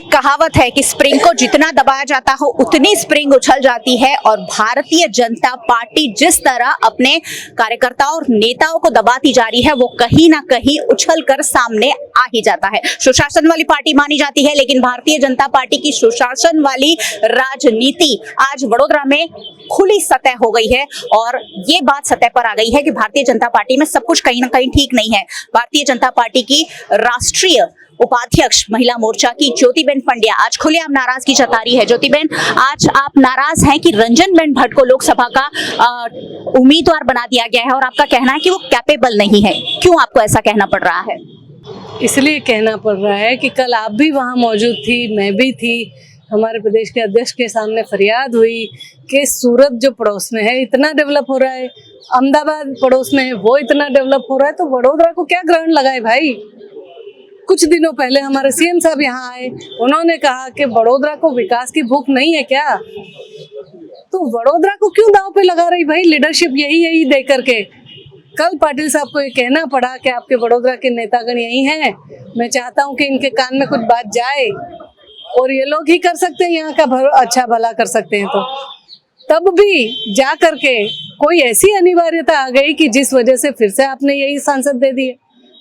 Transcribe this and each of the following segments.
कहावत है कि स्प्रिंग को जितना दबाया जाता हो उतनी स्प्रिंग उछल जाती है, और भारतीय जनता पार्टी जिस तरह अपने कार्यकर्ताओं और नेताओं को दबाती जा रही है वो कहीं ना कहीं उछल कर सामने आ ही जाता है। सुशासन वाली पार्टी मानी जाती है, लेकिन भारतीय जनता पार्टी की सुशासन वाली राजनीति आज वडोदरा में खुली सतह हो गई है, और ये बात सतह पर आ गई है कि भारतीय जनता पार्टी में सब कुछ कहीं ना कहीं ठीक नहीं है। भारतीय जनता पार्टी की राष्ट्रीय उपाध्यक्ष महिला मोर्चा की ज्योतिबेन पंड्या आज खुलेआम नाराजगी जता रही है। ज्योतिबेन, आज आप नाराज हैं कि रंजनबेन भट्ट को लोकसभा का उम्मीदवार बना दिया गया है, और आपका कहना है कि वो कैपेबल नहीं है। क्यों आपको ऐसा कहना पड़ रहा है? इसलिए कहना पड़ रहा है कि कल आप भी वहाँ मौजूद थी, मैं भी थी। हमारे प्रदेश के अध्यक्ष के सामने फरियाद हुई कि सूरत जो पड़ोस में है इतना डेवलप हो रहा है, अहमदाबाद पड़ोस में है वो इतना डेवलप हो रहा है, तो वडोदरा को क्या ग्रहण लगाए भाई। कुछ दिनों पहले हमारे सीएम साहब यहाँ आए, उन्होंने कहा कि वडोदरा को विकास की भूख नहीं है क्या, तो वडोदरा को क्यों दांव पे लगा रही भाई लीडरशिप यही दे करके। कल पाटिल साहब को ये कहना पड़ा कि आपके वडोदरा के नेतागण यही हैं, मैं चाहता हूँ कि इनके कान में कुछ बात जाए, और ये लोग ही कर सकते हैं, यहाँ का अच्छा भला कर सकते हैं। तो तब भी जा करके कोई ऐसी अनिवार्यता आ गई कि जिस वजह से फिर से आपने यही सांसद दे दिए,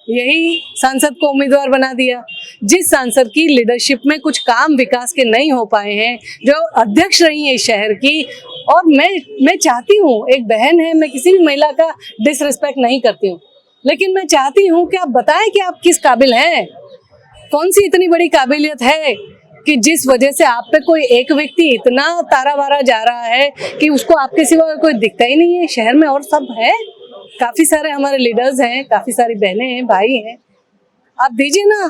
यही सांसद को उम्मीदवार बना दिया, जिस सांसद की लीडरशिप में कुछ काम विकास के नहीं हो पाए हैं, जो अध्यक्ष रही है इस शहर की। और मैं चाहती हूँ, एक बहन है, मैं किसी भी महिला का डिसरिस्पेक्ट नहीं करती हूँ, लेकिन मैं चाहती हूँ कि आप बताएं कि आप किस काबिल हैं, कौन सी इतनी बड़ी काबिलियत है कि जिस वजह से आप पे कोई एक व्यक्ति इतना तारा वारा जा रहा है कि उसको आपके सिवा कोई दिखता ही नहीं है शहर में। और सब है, काफी सारे हमारे लीडर्स हैं, काफी सारी बहनें हैं, भाई हैं, आप दीजिए ना,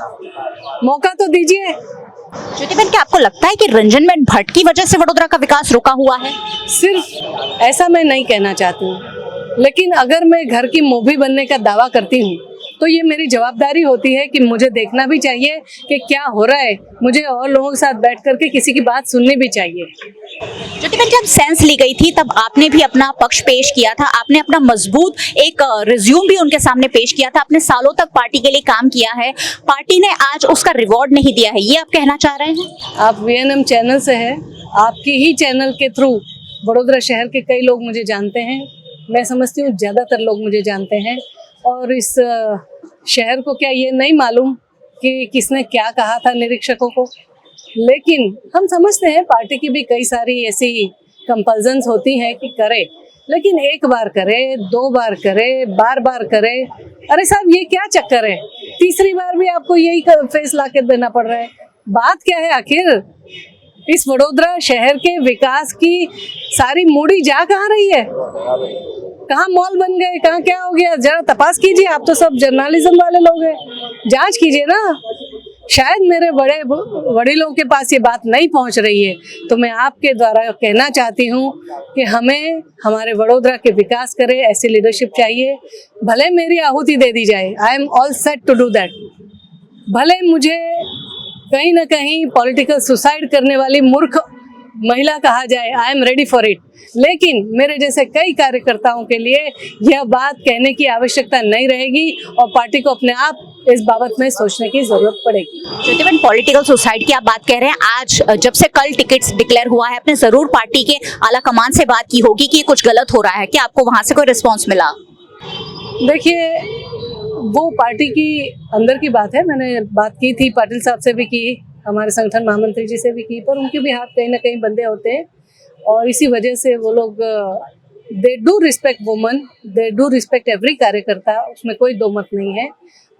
मौका तो दीजिए। ज्योतिबेन, क्या आपको लगता है कि रंजनबेन भट्ट की वजह से वडोदरा का विकास रुका हुआ है? सिर्फ ऐसा मैं नहीं कहना चाहती हूँ, लेकिन अगर मैं घर की मोभी बनने का दावा करती हूँ तो ये मेरी जवाबदारी होती है कि मुझे देखना भी चाहिए कि क्या हो रहा है, मुझे और लोगों के साथ बैठ करके किसी की बात सुननी भी चाहिए। ज्योतिबेन, जब सेंस ली गई थी तब आपने भी अपना पक्ष पेश किया था, आपने अपना मजबूत एक रिज्यूम भी उनके सामने पेश किया था, आपने सालों तक पार्टी के लिए काम किया है, पार्टी ने आज उसका रिवॉर्ड नहीं दिया है, ये आप कहना चाह रहे हैं? आप VNM चैनल से है, आपकी ही चैनल के थ्रू वडोदरा शहर के कई लोग मुझे जानते हैं, मैं समझती हूँ ज़्यादातर लोग मुझे जानते हैं। और इस शहर को क्या ये नहीं मालूम कि किसने क्या कहा था निरीक्षकों को, लेकिन हम समझते हैं पार्टी की भी कई सारी ऐसी कंपल्जन्स होती हैं कि करे, लेकिन एक बार करे, 2 बार करे, बार बार करे। अरे साहब, ये क्या चक्कर है, तीसरी बार भी आपको यही फेस ला के देना पड़ रहा है। बात क्या है आखिर? इस वडोदरा शहर के विकास की सारी मूड़ी जा कहाँ रही है? कहाँ मॉल बन गए, कहाँ क्या हो गया? जरा तपास कीजिए, आप तो सब जर्नलिज्म वाले लोग हैं, जांच कीजिए ना। शायद मेरे बड़े वडीलों के पास ये बात नहीं पहुंच रही है, तो मैं आपके द्वारा कहना चाहती हूँ कि हमें हमारे वडोदरा के विकास करे ऐसी लीडरशिप चाहिए। भले मेरी आहुति दे दी जाए, I am all set to do that. भले मुझे कहीं ना कहीं पॉलिटिकल सुसाइड करने वाली मूर्ख महिला कहा जाए, I am ready for it, लेकिन मेरे जैसे कई कार्यकर्ताओं के लिए यह बात कहने की आवश्यकता नहीं रहेगी, और पार्टी को अपने आप इस बाबत में सोचने की जरूरत पड़ेगी। ज्योतिबेन, पॉलिटिकल सुसाइड की आप बात कह रहे हैं, आज जब से कल टिकट्स डिक्लेयर हुआ है, आपने जरूर पार्टी के आला कमान से बात की होगी कि कुछ गलत हो रहा है, क्या आपको वहां से कोई रिस्पॉन्स मिला? देखिए, वो पार्टी की अंदर की बात है, मैंने बात की थी, पाटिल साहब से भी की, हमारे संगठन महामंत्री जी से भी की, पर उनके भी हाथ कहीं ना कहीं बंधे होते हैं, और इसी वजह से वो लोग they do respect woman, they do respect every कार्यकर्ता, उसमें कोई दो मत नहीं है,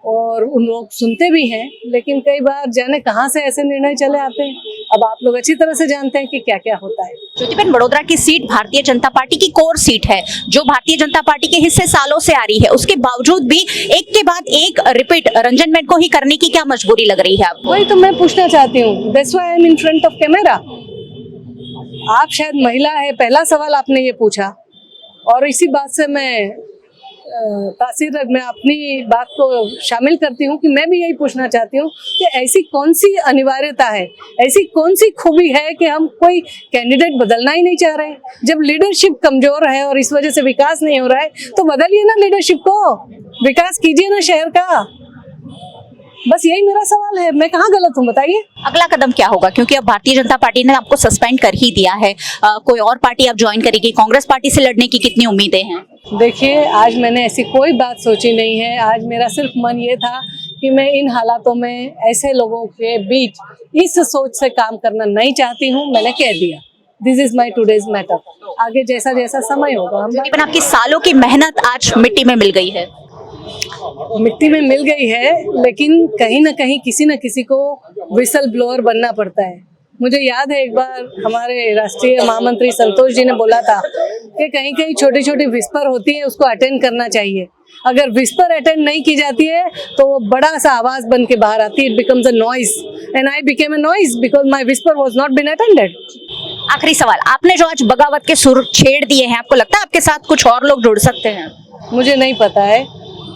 और उन लोग सुनते भी हैं, लेकिन कई बार जाने कहाँ से ऐसे निर्णय चले आते हैं। अब आप लोग अच्छी तरह से जानते हैं कि क्या क्या होता है। ज्योतिबेन, वडोदरा की सीट भारतीय जनता पार्टी की कोर सीट है, जो भारतीय जनता पार्टी के हिस्से सालों से आ रही है, उसके बावजूद भी एक के बाद एक रिपीट रंजनबेन को ही करने की क्या मजबूरी लग रही है आपको? वही तो मैं पूछना चाहती हूँ, that's why I am in front of camera. आप शायद महिला है, पहला सवाल आपने ये पूछा, और इसी बात से मैं मैं अपनी बात को शामिल करती हूँ कि मैं भी यही पूछना चाहती हूँ कि ऐसी कौन सी अनिवार्यता है, ऐसी कौन सी खूबी है कि हम कोई कैंडिडेट बदलना ही नहीं चाह रहे हैं। जब लीडरशिप कमजोर है और इस वजह से विकास नहीं हो रहा है, तो बदलिए ना लीडरशिप को, विकास कीजिए ना शहर का। बस यही मेरा सवाल है, मैं कहाँ गलत हूँ बताइए। अगला कदम क्या होगा, क्योंकि अब भारतीय जनता पार्टी ने आपको सस्पेंड कर ही दिया है, कोई और पार्टी आप ज्वाइन करेगी? कांग्रेस पार्टी से लड़ने की कितनी उम्मीदें हैं? देखिए, आज मैंने ऐसी कोई बात सोची नहीं है। आज मेरा सिर्फ मन ये था कि मैं इन हालातों में ऐसे लोगों के बीच इस सोच से काम करना नहीं चाहती हूँ। मैंने कह दिया, this is my today's matter. आगे जैसा जैसा समय होगा हम लेकिन आपकी सालों की मेहनत आज मिट्टी में मिल गई है। मिट्टी में मिल गई है, लेकिन कहीं ना कहीं किसी न किसी को विसल ब्लोअर बनना पड़ता है। मुझे याद है एक बार हमारे राष्ट्रीय महामंत्री संतोष जी ने बोला था कि कहीं कहीं छोटी छोटी विस्पर होती है, उसको अटेंड करना चाहिए। अगर विस्पर अटेंड नहीं की जाती है तो वो बड़ा सा आवाज बन के बाहर आती है, it becomes a noise, and I became a noise because my whisper was not been attended. आखिरी सवाल, आपने जो आज बगावत के सुर छेड़ दिए हैं, आपको लगता है आपके साथ कुछ और लोग जुड़ सकते हैं? मुझे नहीं पता है,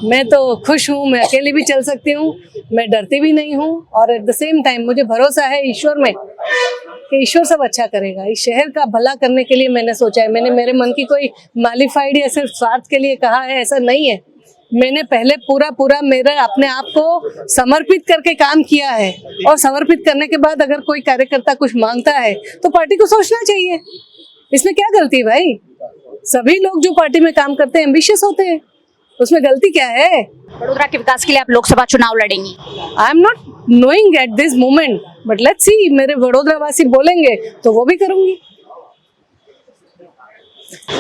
मैं तो खुश हूँ, मैं अकेली भी चल सकती हूँ, मैं डरती भी नहीं हूँ, और एट द सेम टाइम मुझे भरोसा है ईश्वर में कि ईश्वर सब अच्छा करेगा। इस शहर का भला करने के लिए मैंने सोचा है। मैंने मेरे मन की कोई मालिफाइड या सिर्फ स्वार्थ के लिए कहा है, ऐसा नहीं है। मैंने पहले पूरा मेरे अपने आप को समर्पित करके काम किया है, और समर्पित करने के बाद अगर कोई कार्यकर्ता कुछ मांगता है तो पार्टी को सोचना चाहिए। इसमें क्या गलती है भाई? सभी लोग जो पार्टी में काम करते हैं एम्बिशियस होते हैं, उसमें गलती क्या है? वडोदरा के विकास के लिए आप लोकसभा चुनाव लड़ेंगी? I am not knowing at this moment, but let's see, मेरे वडोदरा वासी बोलेंगे तो वो भी करूंगी।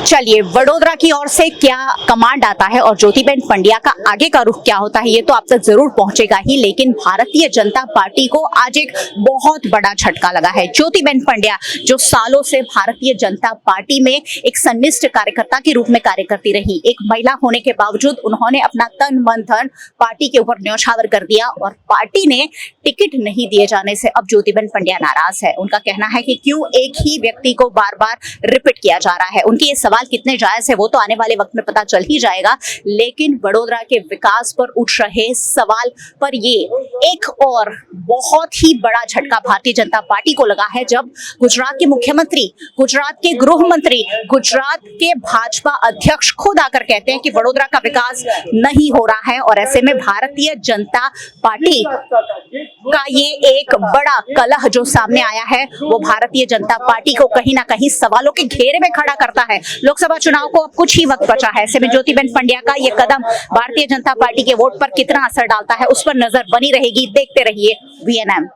चलिए, वडोदरा की ओर से क्या कमांड आता है और ज्योतिबेन पंड्या का आगे का रुख क्या होता है, ये तो आप तक जरूर पहुंचेगा ही। लेकिन भारतीय जनता पार्टी को आज एक बहुत बड़ा झटका लगा है। ज्योतिबेन पंड्या, जो सालों से भारतीय जनता पार्टी में एक सन्निष्ठ कार्यकर्ता के रूप में कार्य करती रही, एक महिला होने के बावजूद उन्होंने अपना तन मन धन पार्टी के ऊपर न्यौछावर कर दिया, और पार्टी ने टिकट नहीं दिए जाने से अब ज्योतिबेन पंड्या नाराज है। उनका कहना है कि क्यों एक ही व्यक्ति को बार बार रिपीट किया जा रहा है। उनके ये सवाल कितने जायज है वो तो आने वाले वक्त में पता चल ही जाएगा, लेकिन वडोदरा के विकास पर उठ रहे सवाल पर ये एक और बहुत ही बड़ा झटका भारतीय जनता पार्टी को लगा है, जब गुजरात के मुख्यमंत्री, गुजरात के गृह मंत्री, गुजरात के भाजपा अध्यक्ष खुद आकर कहते हैं कि वडोदरा का विकास नहीं हो रहा है। और ऐसे में भारतीय जनता पार्टी का ये एक बड़ा कलह जो सामने आया है, वो भारतीय जनता पार्टी को कहीं ना कहीं सवालों के घेरे में खड़ा करता है। लोकसभा चुनाव को अब कुछ ही वक्त बचा है। ऐसे में ज्योतिबेन पंड्या का ये कदम भारतीय जनता पार्टी के वोट पर कितना असर डालता है, उस पर नजर बनी रहेगी। देखते रहिए VNM।